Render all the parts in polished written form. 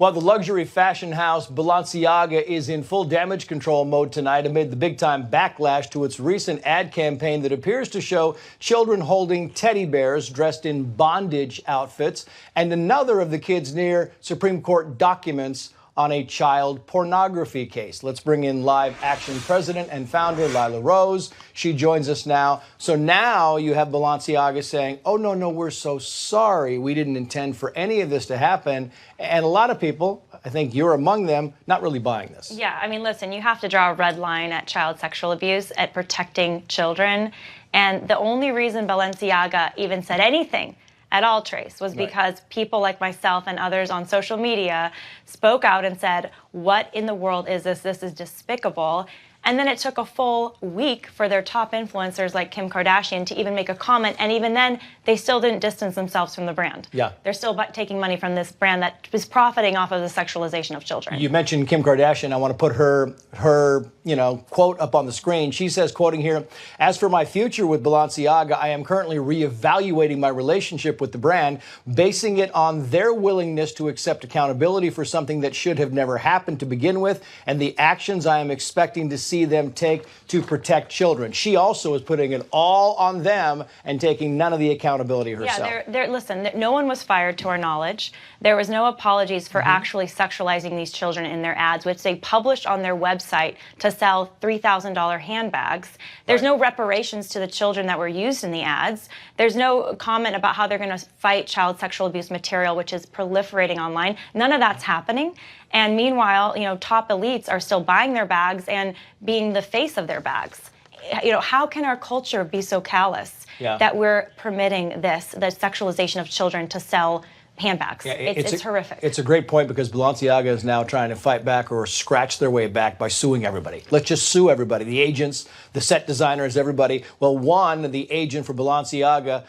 Well, the luxury fashion house Balenciaga is in full damage control mode tonight amid the big-time backlash to its recent ad campaign that appears to show children holding teddy bears dressed in bondage outfits, and another of the kids near Supreme Court documents on a child pornography case. Let's bring in live action president and founder Lila Rose. She joins us now. So now you have Balenciaga saying, oh, no, we're so sorry. We didn't intend for any of this to happen. And a lot of people, I think you're among them, not really buying this. Yeah, I mean, listen, you have to draw a red line at child sexual abuse, at protecting children. And the only reason Balenciaga even said anything at all, Trace, was because people like myself and others on social media spoke out and said, what in the world is this? This is despicable. And then it took a full week for their top influencers like Kim Kardashian to even make a comment. And even then, they still didn't distance themselves from the brand. Yeah. They're still taking money from this brand that is profiting off of the sexualization of children. You mentioned Kim Kardashian. I want to put her quote up on the screen. She says, quoting here, "As for my future with Balenciaga, I am currently reevaluating my relationship with the brand, basing it on their willingness to accept accountability for something that should have never happened to begin with, and the actions I am expecting to see them take to protect children." She also is putting it all on them and taking none of the accountability herself. Yeah, listen, no one was fired to our knowledge. There was no apologies for actually sexualizing these children in their ads, which they published on their website to sell $3,000 handbags. There's no reparations to the children that were used in the ads. There's no comment about how they're going to fight child sexual abuse material, which is proliferating online. None of that's happening. And meanwhile, top elites are still buying their bags and being the face of their bags. How can our culture be so callous that we're permitting the sexualization of children to sell handbags? Yeah, it's horrific. It's a great point because Balenciaga is now trying to fight back or scratch their way back by suing everybody. Let's just sue everybody, the agents, the set designers, everybody. Well, the agent for Balenciaga,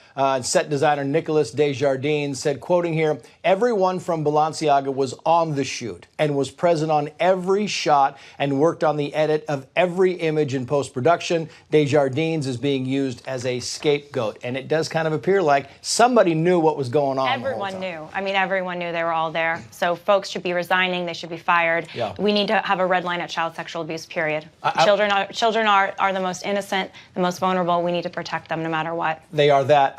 set designer Nicolas Desjardins, said, quoting here, "Everyone from Balenciaga was on the shoot and was present on every shot and worked on the edit of every image in post-production. Desjardins is being used as a scapegoat." And it does kind of appear like somebody knew what was going on. Everyone knew. I mean, everyone knew. They were all there. So folks should be resigning. They should be fired. Yeah. We need to have a red line at child sexual abuse, period. Children are the most innocent, the most vulnerable. We need to protect them no matter what. They are that.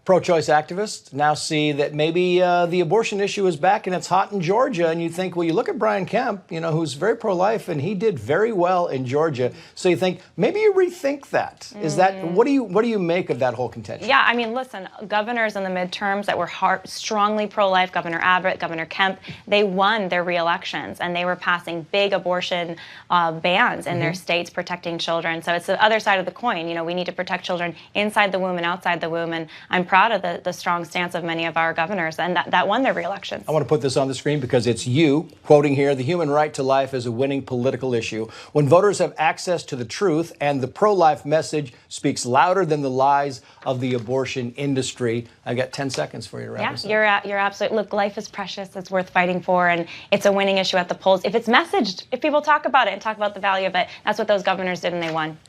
Pro-choice activists now see that maybe the abortion issue is back and it's hot in Georgia. And you think, well, you look at Brian Kemp, who's very pro-life, and he did very well in Georgia. So you think maybe you rethink that. Is that what do you make of that whole contention? Yeah, I mean, listen, governors in the midterms that were strongly pro-life, Governor Abbott, Governor Kemp, they won their re-elections, and they were passing big abortion bans in their states protecting children. So it's the other side of the coin. We need to protect children inside the womb and outside the womb, and I'm proud of the strong stance of many of our governors, and that won their re-elections. I want to put this on the screen because it's you, quoting here, "The human right to life is a winning political issue. When voters have access to the truth and the pro-life message speaks louder than the lies of the abortion industry." I got 10 seconds for you to wrap this up. You're absolutely, look, life is precious. It's worth fighting for, and it's a winning issue at the polls. If it's messaged, if people talk about it and talk about the value of it, that's what those governors did, and they won.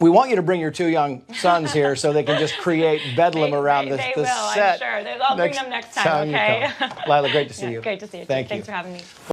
We want you to bring your two young sons here so they can just create bedlam around the set. They will, I'm sure. I'll bring them next time, okay? Lila, great to see you. Great to see you. Thank you. Thanks for having me.